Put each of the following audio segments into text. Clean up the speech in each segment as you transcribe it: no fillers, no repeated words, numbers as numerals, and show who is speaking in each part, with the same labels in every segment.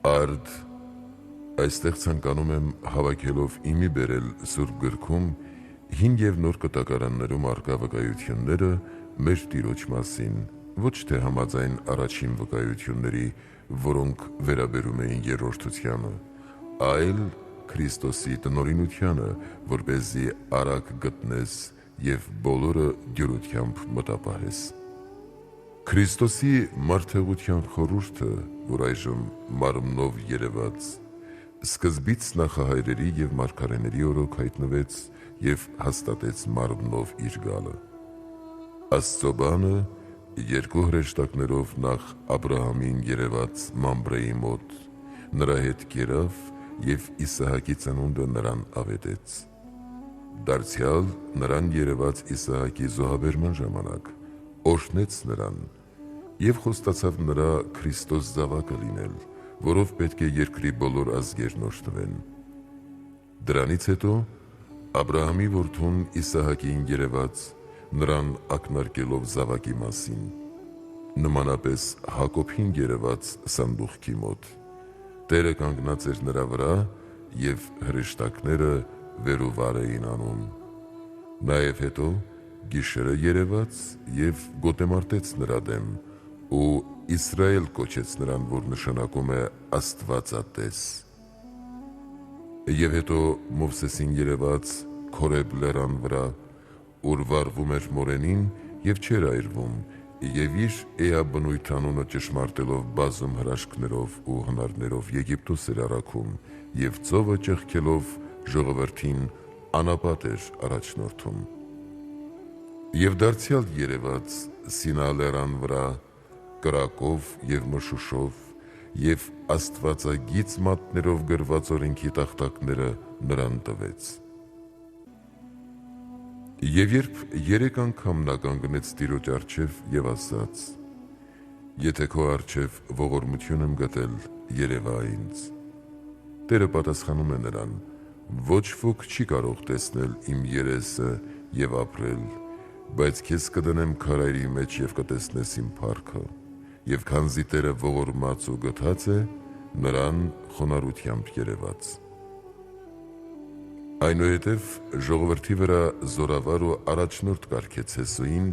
Speaker 1: Արդ, այստեղ ցանկանում եմ հավաքելով իմի բերել Սուրբ գրքում հին և նոր կտակարաններում առկա վկայությունները մեր Տիրոջ մասին, ոչ թե համաձայն առաջին վկայությունների, որոնք վերաբերում էին երրորդությանը, այլ Քրիստոսի տնօրինությանը, որպեսզի արագ գտնես և բոլորը դյուրությամբ մտապահես։ Քրիստոսի մարդեղության խորհուրդը, որ այժմ մարմնով երևաց, սկզբից նախահայրերի և մարգարեների օրոք հայտնվեց և հաստատեց մարմնով իր գալը։ Աստծո բանը երկու հրեշտակներով նախ Աբրահամին երևաց Մամբրեի մոտ, նրա հետ կերավ և Իսահակի ծնունդը նրան ավետեց։ Դարձյալ նրան երևաց Իսահակի զոհաբերման ժամանակ, օրհնեց նրան և խոստացավ նրա Քրիստոս զավակը լինել, որով պետք է երկրի բոլոր ազգերն օրհնվեն։ Դրանից հետո Աբրահամի որդուն Իսահակին երևաց, նրան ակնարկելով զավակի մասին, նմանապես Հակոբին երևաց սանդուղքի մոտ, Տերը կանգնած էր նրա վրա և հրեշտակները վեր ու վար էին անում։ Նաև հետո գիշերը երևաց և գոտեմարտեց նրա դեմ ու Իսրայել կոչեց նրան, որ նշանակում է Աստվածատես։ Եվ հետո Մովսեսին երևաց Քորեբ լեռան վրա, ուր վառվում էր մորենին և չէր այրվում, և իր էաբնույթ անունը ճշմարտելով բազում հրաշքներով ու հնարներով Եգիպտոս էր առաքում և ծովը ճեղքելով ժողովրդին անապատ էր առաջնորդում։ Եվ դարձյալ երևաց Սինա լեռան վրա կրակով և մշուշով և աստվածագիծ մատներով գրված օրենքի տախտակները նրան տվեց։ Եվ երբ 3 անգամ նա կանգնեց Տիրոջ առջև և ասաց. «Եթե քո առջև ողորմություն եմ գտել, երևա ինձ», Տերը պատասխանում է նրան. «Ոչ ոք չի կարող տեսնել իմ երեսը և ապրել, բայց քեզ կդնեմ քարայրի մեջ և կտեսնես իմ փառքը, և քանզի Տերը ողորմած ու գթած է, նրան խոնարհությամբ երևաց»։ Այնուհետև ժողովրդի վրա զորավար ու առաջնորդ կարգեց Հեսուին,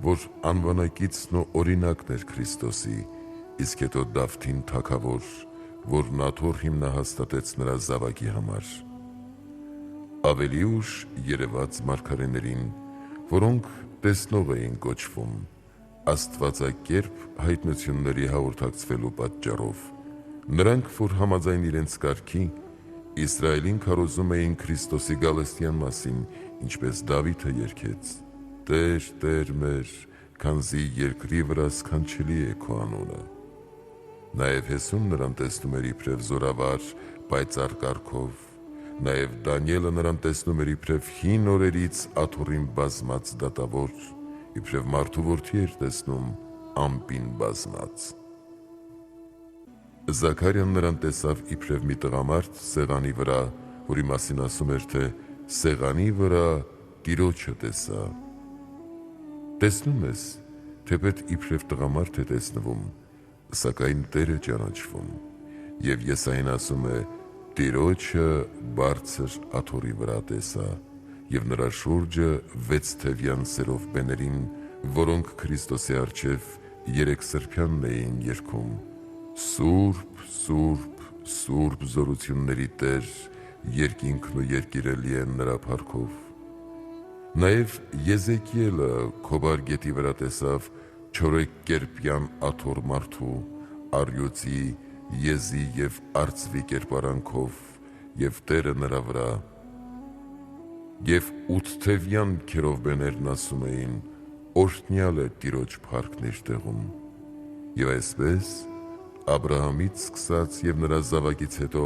Speaker 1: որ անվանակիցն ու օրինակն էր Քրիստոսի, իսկ հետո Դավթին թագավոր, որ Նաթոռ հիմնահաստատեց նրա զավակի համար։ Ավելի ուշ երևաց մարգարեներին, որոնք տեսնող էին կոչվում, աստվածակերպ հայտնությունների հաղորդակցվելու պատճառով, նրանք, որ համաձայն իրենց կարգի, Իսրայելին քարոզում էին Քրիստոսի գալստյան մասին, ինչպես Դավիթը երգեց. «Տեր, Տեր մեր, քանզի երկրի վրա սքանչելի է քո անունը»։ Նաև Հեսուն նրան տեսնում էր իբրև զորավար, պայծառ կարգով, նաև Դանիելը նրան տեսնում էր իբրև հին օրերից աթոռին բազմած դատավոր, իբրև մարդու որդի էր տեսնում ամպին բազմած։ Զաքարիան նրան տեսավ իբրև մի տղամարդ սեղանի վրա, որի մասին ասում էր, թե «Սեղանի վրա Տիրոջը տեսա»։ Տեսնում ես, թեպետ իբրև տղամարդ է տեսնվում, սակայն Տեր է ճանաչվում, և Եսային ասում է. «Տիրոջը բարձր աթոռի վրա տեսա, և նրա շուրջը 6 թևյան սերովբեներին, որոնք Քրիստոսի առջև 3 սրբյանն էին երգում. «Սուրբ, Սուրբ, Սուրբ զորությունների Տեր, երկինքն ու երկիրը լի են նրա փառքով»։ Նաև Եզեկիելը Քոբար գետի վրա տեսավ 4 կերպյան աթոռ մարդու, առյուծի, եզի և արծվի կերպարանքով, և Տերը նրա վրա։ Եվ 8 թևյան քերովբեներն ասում էին. «Օրհնյալ է Տիրոջ փառքն իր տեղում»։ Եվ այսպես Աբրահամից սկսած և նրա զավակից հետո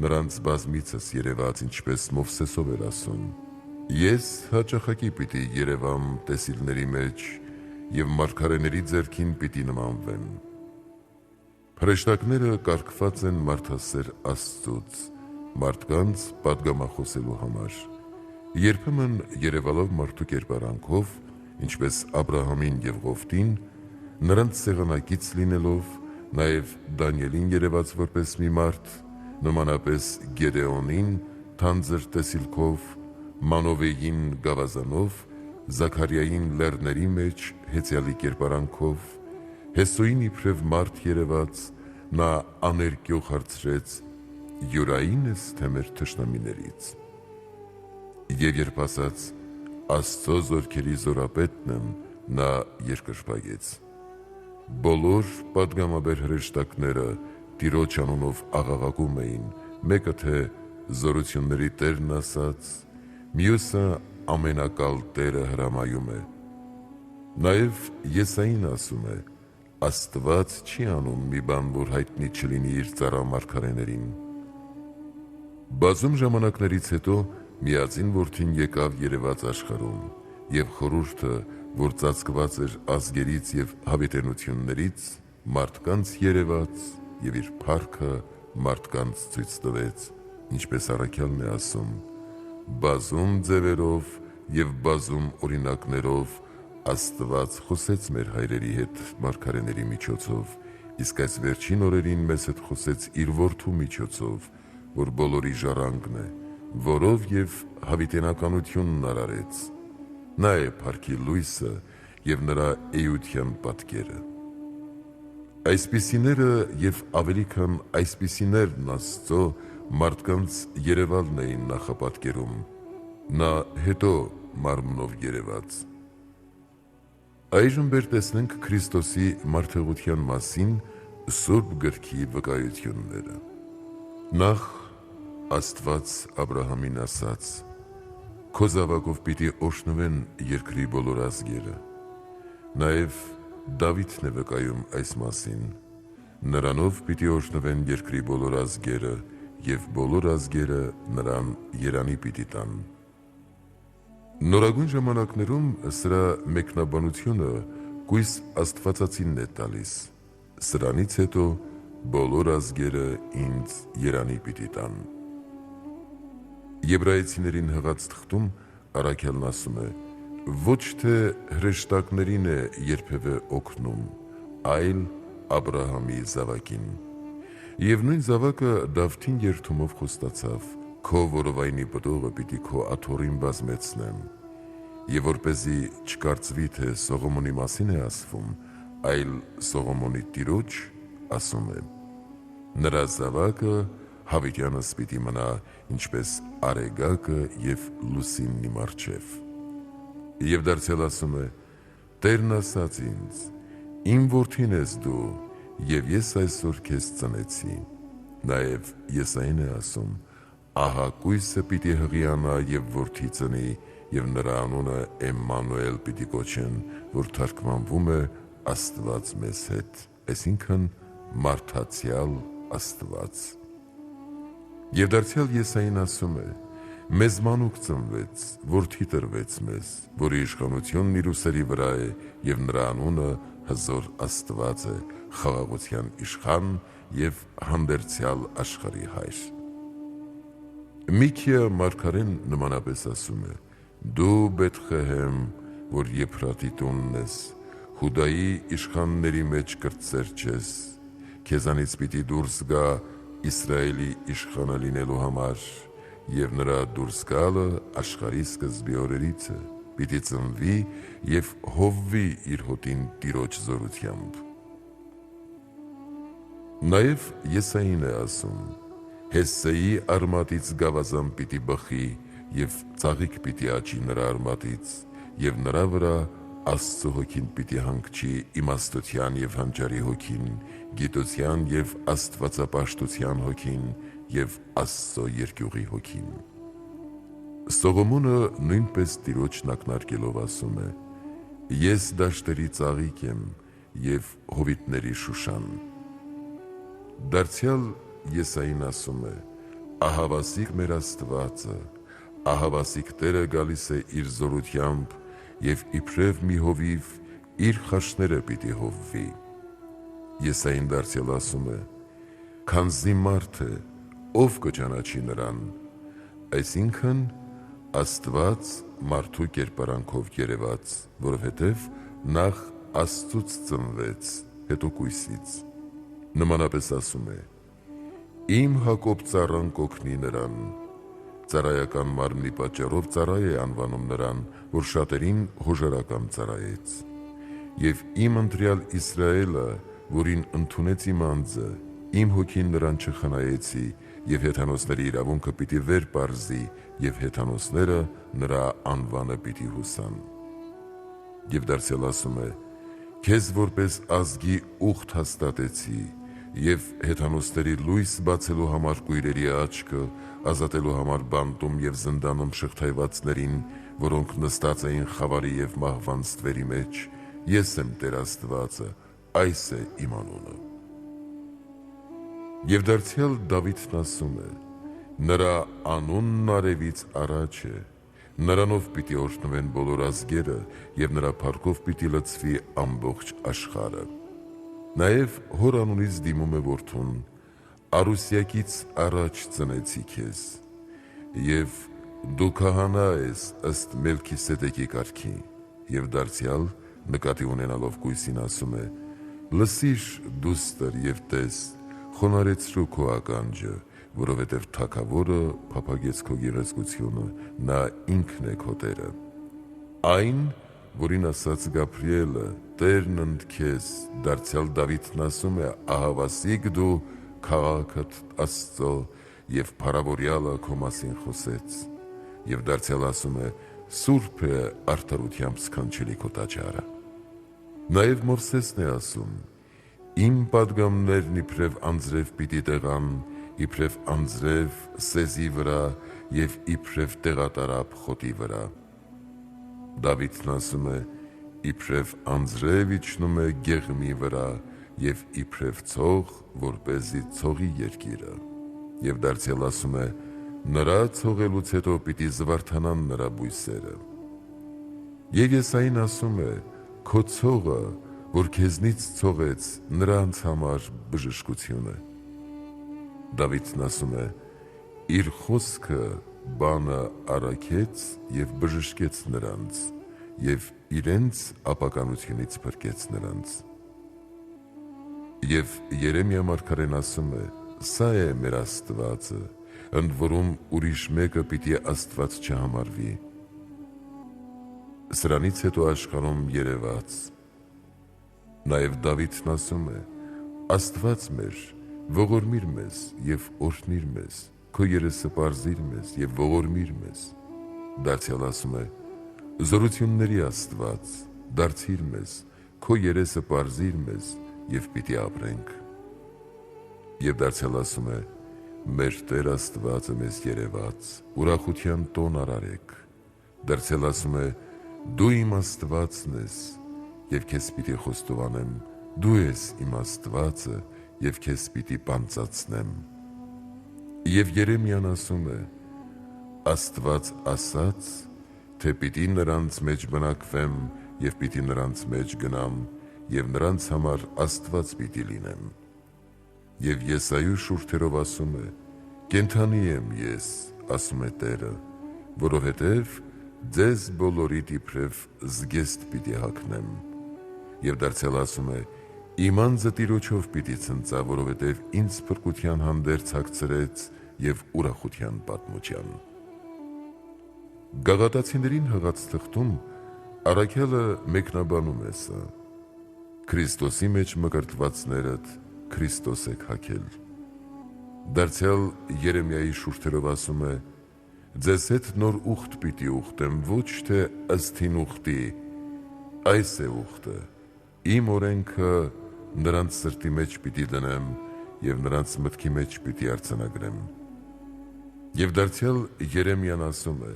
Speaker 1: նրանց բազմիցս երևաց, ինչպես Մովսեսով էր ասում. «Ես հաճախակի պիտի երևամ տեսիլների մեջ և մարգարեների ձեռքին պիտի նմանվեմ»։ Հրեշտակները կարգված են մարդասեր Աստծուց, մարդկանց պատգամախոսելու համար, երբեմն երևալով մարդու կերպարանքով, ինչպես Աբրահամին և Ղովտին, նրանց սեղանակից լինելով, Նաև Դանիելին երևաց որպես մի մարդ, նմանապես Գեդեոնին թանձր տեսիլքով, Մանովեին գավազանով, Զաքարիային լեռների մեջ հեծյալի կերպարանքով, Հեսոին իբրև մարդ երևաց, նա աներկյող հարցրեց. «Յուրային ես թե մեր թշնամիներից»։ Եվ երբ ասաց. «Աստծո զորքերի զորապետն եմ», նա երկրպագեց։ Բոլոր պատգամաբեր հրեշտակները Տիրոջ անունով աղաղակում էին, մեկը թե զորությունների Տերն ասաց, մյուսը ամենակալ Տերը հրամայում է։ Նաև Եսային ասում է. Աստված չի անում մի բան, որ հայտնի չլինի իր ծառա մարգարեներին։ Բազում ժամանակներից հետո միածին որդին եկավ երևաց աշխարհում, և խորհուրդը, որ ծածկված էր ազգերից և հավիտենություններից, մարդկանց երևաց և իր փառքը մարդկանց ցույց տվեց, ինչպես առաքյալն է ասում. բազում ձևերով և բազում օրինակներով Աստված խոսեց մեր հայրերի հետ մարգարեների միջոցով, իսկ այս վերջին օրերին մեզ հետ խոսեց իր որդու միջոցով, որ բոլորի ժառանգն է, որով և հավիտենականությունն արարեց։ Նա է փառքի լույսը և նրա էության պատկերը։ Այսպիսիները և ավելի քան այսպիսիներն Աստծո մարդկանց երևալն էին նախապատկերում, նա հետո մարմնով երևաց։ Այժմ բեր տեսնենք Քրիստոսի մարդեղության մասին Սուրբ Գրքի վկայությունները։ Նախ Աստված Աբրահամին ասաց. «Քո զավակով պիտի օրհնվեն երկրի բոլոր ազգերը»։ Նաև Դավիթն է վկայում այս մասին. «Նրանով պիտի օրհնվեն երկրի բոլոր ազգերը, և բոլոր ազգերը նրան երանի պիտի տան»։ Նորագույն ժամանակներում սրա մեկնաբանությունը կույս Աստվածածինն է տալիս. «Սրանից հետո բոլոր ազգերը ինձ երանի պիտի տան»։ Եբրայեցիներին հղած թղթում առաքյալն ասում է. «Ոչ թե հրեշտակներին է երբևէ օգնում, այլ Աբրահամի զավակին»։ Եվ նույն զավակը Դավթին երդումով խոստացավ. «Քո որովայնի պտուղը պիտի քո աթոռին բազմեցնեմ»։ Եվ որպեսզի չկարծվի, թե Սողոմոնի մասին է ասվում, այլ Սողոմոնի տիրոջ, ասում է. «Նրա զավակը հավիտյանս պիտի մնա, ինչպես արեգակը և լուսինն իմ առջև»։ Եվ դարձյալ ասում է. «Տերն ասաց ինձ. իմ որդին ես դու, և ես այսօր քեզ ծնեցի»։ Նաև Եսային է ասում. «Ահա կույսը պիտի հղիանա և որդի ծնի, և նրա անունը Էմմանուել պիտի կոչեն, որ թարգմանվում է Աստված մեզ հետ», այսինքն մարդացյալ Աստված։ Եվ դարձյալ Եսային ասում է. «Մեզ մանուկ ծնվեց, որդի տրվեց մեզ, որի իշխանությունն իր ուսերի վրա է, և նրա անունը Հզոր Աստված է, խաղաղության իշխան և հանդերձյալ աշխարհի Հայր»։ Միքիա մարգարեն նմանապես ասում է. «Դու Բեթղեհեմ, որ Եփրատի տունն ես, Հուդայի իշխանների մեջ կրտսեր չես, քեզանից պիտի դուրս գա Իսրայելի իշխանը լինելու համար, և նրա դուրս գալը աշխարհի սկզբի օրերից է, պիտի ծնվի և հովվի իր հոտին Տիրոջ զորությամբ»։ Նաև Եսային է ասում. «Հեսսեի արմատից գավազան պիտի բխի, և ծաղիկ պիտի աճի նրա արմատից, և նրա վրա Աստծո հոգին պիտի հանգչի, իմաստության և հանճարի հոգին, գիտության և աստվածապաշտության հոգին և Աստծո երկյուղի հոգին»։ Սողոմոնը նույնպես Տիրոջն ակնարկելով ասում է. «Ես դաշտերի ծաղիկ եմ և հովիտների Շուշան»։ Դարձյալ Եսային ասում է. «Ահավասիկ մեր Աստվածը, ահավասիկ Տերը գալիս է իր զորությամբ, և իբրև մի հովիվ իր խաչները պիտի հովվի»։ Եսային դարձյալ ասում է. «Քանզի մարդ է, ով կճանաչի նրան»։ Այսինքն Աստված մարդու կերպարանքով երևաց, որովհետև նախ Աստծուց ծնվեց, հետո կույսից։ Նմանապես ասում է. «Իմ Հակոբ ծառան կօգնի նրան»։ Ծառայական մարմնի պատճառով ծառայ է անվանում նրան, որ շատերին հոժարական ծառայեց։ Եվ իմ ընտրյալ Իսրայելը, որին ընդունեց իմ անձը, իմ հոգին նրան չխնայեցի, և հեթանոսների իրավունքը պիտի վեր պարզի, և հեթանոսները նրա անվանը պիտի հուսան։ Եվ դարձյալ ասում է. «Քեզ որպես ազգի ուխտ հաստատեցի, և հեթանոսների լույս բացելու համար կույրերի աչքը, ազատելու համար բանտում և զնդանում շղթայվածներին, որոնք նստած էին խավարի և մահվան ստվերի մեջ, ես եմ Տեր Աստվածը, այս է իմ անունը»։ Եվ դարձյալ Դավիթն ասում է. «Նրա անունն արևից առաջ է, նրանով պիտի օրհնվեն բոլոր ազգերը, և նրա փառքով պիտի լցվի ամբողջ աշխարհը»։ Նաև հոր անունից դիմում է որդուն. «Արուսյակից առաջ ծնեցի քեզ, և դու քահանա ես ըստ Մելքիսեդեկի կարգի»։ Եվ դարձյալ նկատի ունենալով կույսին ասում է. «Լսիր, դուստր, և տես, խոնարհեցրու քո ականջը, որովհետև Թագավորը փափագեց քո գեղեցկությունը, նա ինքն է քո Տերը»։ Այն, որին ասաց Գաբրիելը. «Տերն ընդ քեզ», դարձյալ Դավիթն ասում է. «Ահավասիկ դու քաղաքդ Աստծո, և փառավորյալը քո մասին խոսեց»։ Եվ դարձյալ ասում է. «Սուրբ է արդարությամբ սքանչելի քո տաճարը»։ Նաև Մովսեսն է ասում. «Իմ պատգամներն իբրև անձրև պիտի տեղան, իբրև անձրև սեզի վրա և իբրև տեղատարափ խոտի վրա»։ Դավիթն ասում է. «Իբրև անձրև իջնում է գեղմի վրա, և իբրև ցող, որպեսզի ցողի երկիրը»։ Եվ դարձյալ ասում է. «Նրա ցողելուց հետո պիտի զվարթանան նրա բույսերը»։ Եվ Եսային ասում է. «Քո ցողը, որ քեզնից ցողեց, նրանց համար բժշկություն է»։ Դավիթն ասում է. «Իր խոսքը բանը առաքեց և բժշկեց նրանց, և իրենց ապականությունից փրկեց նրանց»։ Եվ Երեմիա մարգարեն ասում է. «Սա է մեր Աստվածը, ընդ որում ուրիշ մեկը պիտի Աստված չհամարվի»։ Սրանից հետո աշխարհում երևաց։ Նաև Դավիթն ասում է. «Աստված մեր, ողորմիր մեզ և օրհնիր մեզ, քո երեսը պարզիր մեզ և ողորմիր մեզ»։ Դարձյալ ասում է. «Զորությունների Աստված, դարձիր մեզ, քո երեսը պարզիր մեզ և պիտի ապրենք»։ Եվ դարձյալ ասում է. «Մեր Տեր Աստվածը մեզ երևաց, ուրախության տոն արարեք»։ Դարձյալ ասում է. «Դու իմ Աստվածն ես, և քեզ պիտի խոստովանեմ, դու ես իմ Աստվածը, և քեզ պիտի պանծացնեմ»։ Եվ Երեմիան ասում է. «Աստված ասաց, թե պիտի նրանց մեջ բնակվեմ և պիտի նրանց մեջ գնամ, և նրանց համար Աստված պիտի լինեմ»։ Եվ Եսայու շուրթերով ասում է. «Կենդանի եմ ես, ասում է Տերը, որովհետև ձեզ բոլորիդ իբրև զգեստ պիտի հագնեմ»։ Եվ դարձյալ ասում է. «Իմ անձը Տիրոջով պիտի ցնծա, որովհետև ինձ փրկության հանդերձ հագցրեց և ուրախության պատմության»։ Գաղատացիներին հղած թղթում առաքյալը մեկնաբանում է սա. «Քրիստոսի մեջ մկրտվածներդ Քրիստոս եք հագել»։ Դարձյալ Երեմիայի շուրթերով ասում է. «Ձեզ հետ նոր ուխտ պիտի ուխտեմ, ոչ թե ըստ հին ուխտի, այս է ուխտը. իմ օրենքը նրանց սրտի մեջ պիտի դնեմ և նրանց մտքի մեջ պիտի արձանագրեմ»։ Եվ դարձյալ Երեմիան ասում է.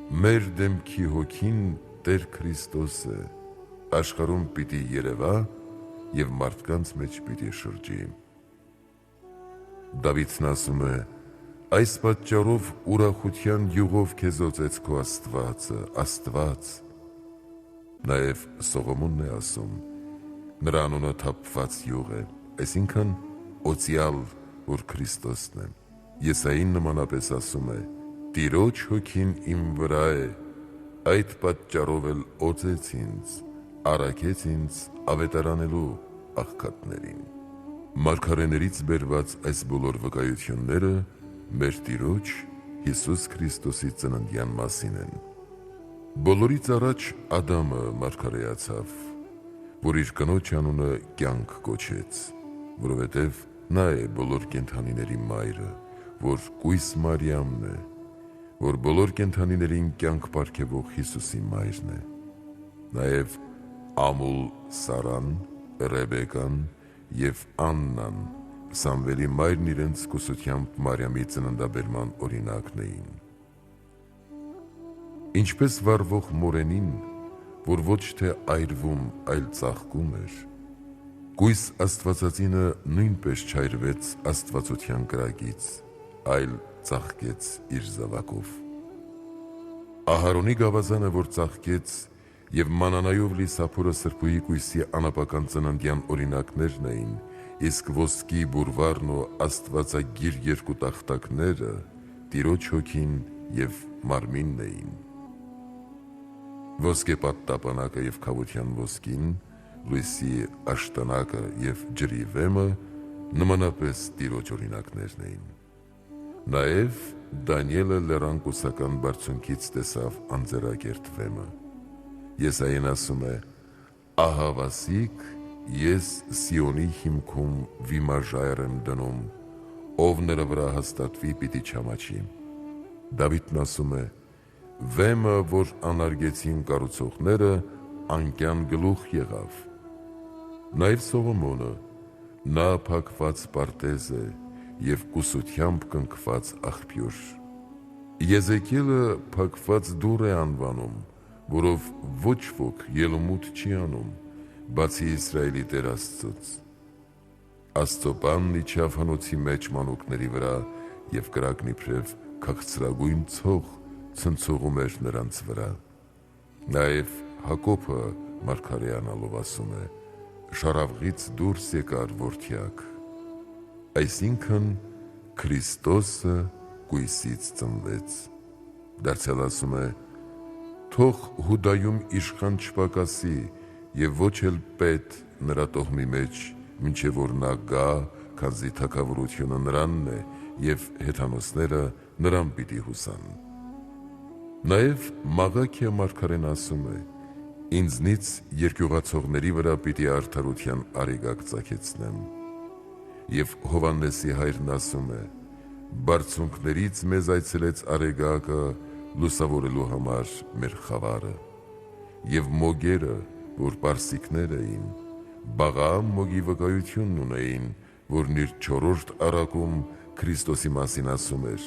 Speaker 1: «Մեր դեմքի հոգին Տեր Քրիստոս է, աշխարհում պիտի երևա և մարդկանց մեջ պիտի շրջի»։ Դավիթն ասում է. «Այս պատճառով ուրախության յուղով քեզ օծեց քո Աստվածը, Աստված»։ Նաև Սողոմոնն է ասում. «Նրա անունը թափված յուղ է», այսինքն օծյալ, որ Քրիստոսն է։ Եսային նմանապես ասում է. «Տիրոջ հոգին իմ վրա է, այդ պատճառով էլ օծեց ինձ, առաքեց ինձ ավետարանելու աղքատներին»։ Մարգարեներից բերված այս բոլոր վկայությունները մեր Տիրոջ Հիսուս Քրիստոսի ծննդյան մասին են։ Բոլորից առաջ Ադամը մարգարեացավ, որ իր կնոջ անունը կյանք կոչեց, որովհետև նա է բոլոր կենդանիների մայրը, որ կույս Մարիամն է, որ բոլոր կենդանիներին կյանք պարգևող Հիսուսի մայրն է։ Նաև Ամուլ Սարան, Ռեբեկան և Աննան Սամվելի մայրն իրենց կուսությամբ Մարիամի ծննդաբերման օրինակն էին։ Ինչպես վառվող մորենին, որ ոչ թե այրվում, այլ ծաղկում էր, կույս Աստվածածինը նույնպես չայրվեց Աստվածության կրակից, այլ ծաղկեց իր զավակով։ Ահարոնի գավազանը, որ ծաղկեց, և մանանայով լի Սափորը Սրբուհի կույսի անապական ծննդյան օրինակներն էին, իսկ ոսկի բուրվարն ու աստվածագիր երկու տախտակները Տիրոջ հոգին և մարմինն էին։ Ոսկեպատ տապանակը և քավության ոսկին, լույսի աշտանակը և ջրի վեմը նմանապես Տիրոջ օրինակներն էին։ Նաև Դանիելը լեռան կուսական բարձունքից տեսավ անձեռակերտ վեմը։ Եսային ասում է. «Ահավասիկ ես Սիոնի հիմքում վիմաժայր եմ դնում, ով նրա վրա հաստատվի պիտի չամաչի»։ Դավիթն ասում է. «Վեմը, որ անարգեցին կառուցողները, անկյան գլուխ եղավ»։ Նաև Սողոմոնը. «Նա փակված պարտեզ է և կուսությամբ կնքված աղբյուր»։ Եզեկիելը փակված դուռ է անվանում, որով ոչ ոք ելումուտ չի անում, բացի Իսրայելի Տեր Աստծուց։ Աստծո բանն իջավ հնոցի մեջ մանուկների վրա, և կրակն իբրև քաղցրագույն ցող ցնցողում էր նրանց վրա։ Նաև Հակոբը մարգարեանալով ասում է. «Շարավղից դուրս եկար որդյակ», այսինքն Քրիստոսը կույսից ծնվեց։ Դարձյալ ասում է. «Թող Հուդայում իշխան չպակասի և ոչ էլ պետ նրա տոհմի մեջ, մինչև որ նա գա, քանզի թագավորությունը նրանն է, և հեթանոսները նրան պիտի հուսան»։ Նաև Մաղաքիա մարգարեն ասում է. «Ինձնից երկյուղացողների վրա պիտի արդարության արեգակ ծագեցնեմ»։ Եվ Հովհաննեսի հայրն ասում է. «Բարձունքներից մեզ այցելեց արեգակը լուսավորելու համար մեր խավարը»։ Եվ մոգերը, որ պարսիկներ էին, Բաղաամ մոգի վկայությունն ունեին, որն իր չորրորդ առակում Քրիստոսի մասին ասում էր.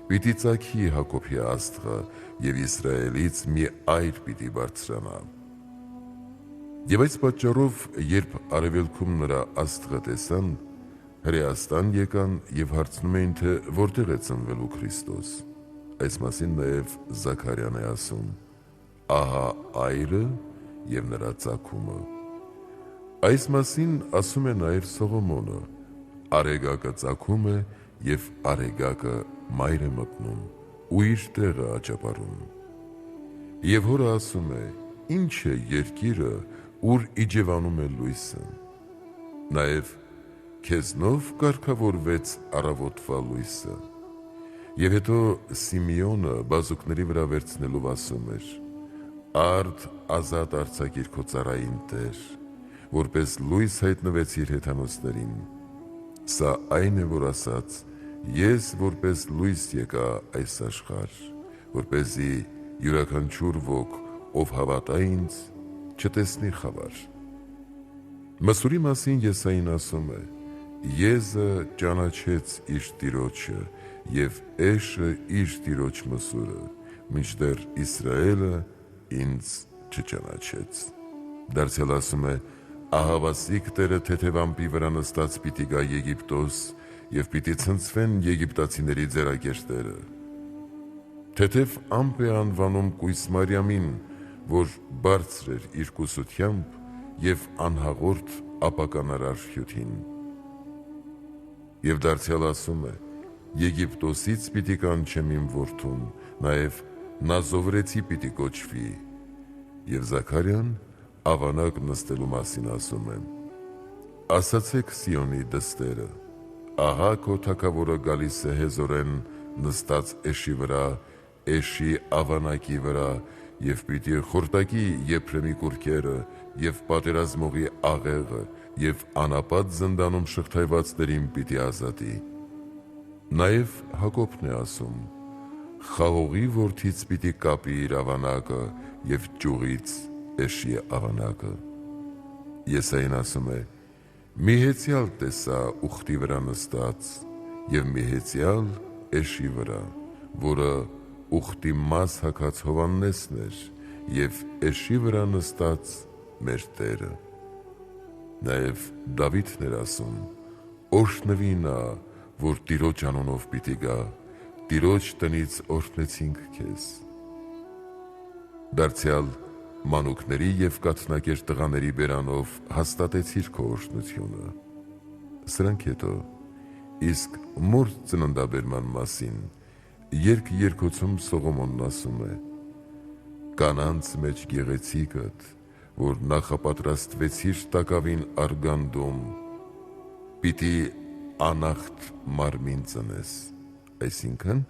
Speaker 1: «Պիտի ծագի Հակոբի աստղը, և Իսրայելից մի այր պիտի բարձրանա»։ Եվ այս պատճառով, երբ արևելքում նրա աստղը տեսան, Հրեաստան եկան և հարցնում էին, թե որտեղ է ծնվելու Քրիստոս։ Այս մասին նաև Զաքարյան է ասում. «Ահա այրը և նրա ծագումը»։ Այս մասին ասում է նաև Սողոմոնը. «Արեգակը ծագում է և արեգակը մայր է մտնում ու իր տեղը աճապարում»։ Եվ հորը ասում է. «Ինչ է երկիրը, ուր իջևանում է լույսը»։ Նաև «Քեզնով կարգավորվեց առավոտվա լույսը»։ Եվ հետո Սիմեոնը բազուկների վրա վերցնելով ասում էր. «Արդ ազատ արձակիր քո ծառային Տեր, որպես լույս հայտնվեցիր հեթանոսներին»։ Սա այն է, որ ասաց. «Ես որպես լույս եկա այս աշխարհ, որպեսզի յուրաքանչյուր ոք, ով հավատա ինձ, չտեսնի խավար»։ Մսուրի մասին Եսային ասում է. «Եզը ճանաչեց իր տիրոջը, և էշը իր տիրոջ մսուրը, մինչդեռ Իսրայելը ինձ չճանաչեց»։ Դարձյալ ասում է. «Ահավասիկ Տերը թեթևամպի վրա նստած պիտի գա Եգիպտոս, և պիտի ցնցվեն եգիպտացիների ձեռագերտերը»։ Թեթև ամպ է անվանում կույս Մարիամին, որ բարձր էր իր կուսությամբ և անհաղորդ ապականարար հյութին։ Եվ դարձյալ ասում է. «Եգիպտոսից պիտի կանչեմ իմ որդուն, նաև Նազովրեցի պիտի կոչվի»։ Եվ Զաքարյան ավանակ նստելու մասին ասում է. Ասացեք Սիոնի դստերը, ահա քո թագավորը գալիս է հեզորեն նստած էշի վրա, էշի ավանակի վրա, և պիտի խորտակի Եփրեմի կուռքերը և պատերազմողի աղեղը և անապատ զնդանում շղթայվածներին պիտի ազատի։ Նաև Հակոբն է ասում. խաղողի որդից պիտի կապի իր ավանակը և ճյուղից էշի ավանակը։ Եսային ասում է. մի հեծյալ տեսա ուխտի վրա նստած և մի հեծյալ էշի վրա, որը ուխտի մազ հագած Հովհաննեսն էր և էշի վրա նստած մեր Տերը։ Նաև Դավիթն էր ասում. օրհնվի նա, որ Տիրոջ անունով պիտի գա, Տիրոջ տնից օրհնեցինք քեզ։ Դարձյալ մանուկների և կաթնակեր տղաների բերանով հաստատեցիր քո օրհնությունը։ Սրանք հետո, իսկ մոր ծննդաբերման մասին երգում Սողոմոնն ասում է. կանանց մեջ գեղեցիկդ, որ նախապատրաստվեցիր տակավին արգանդում, պիտի անախտ մարմին ծնես, այսինքն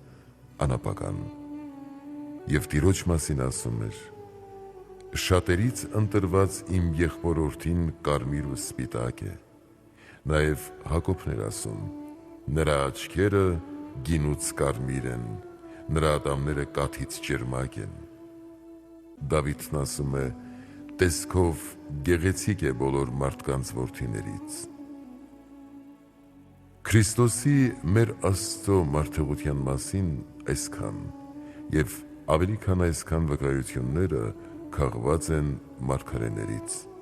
Speaker 1: անապական։ Եվ Տիրոջ մասին ասում էր. շատերից ընտրված իմ եղբորորդին կարմիր ու սպիտակ է։ Նաև Հակոբն էր ասում. նրա աչքերը գինուց կարմիր են, նրա ատամները կաթից ճերմակ են։ Դավիթն ասում է. տեսքով գեղեցիկ է բոլոր մարդկանց որդիներից։ Քրիստոսի մեր Աստծո մարդեղության մասին այսքան, և ավելի քան այսքան վկայությունները քաղված են մարգարեներից։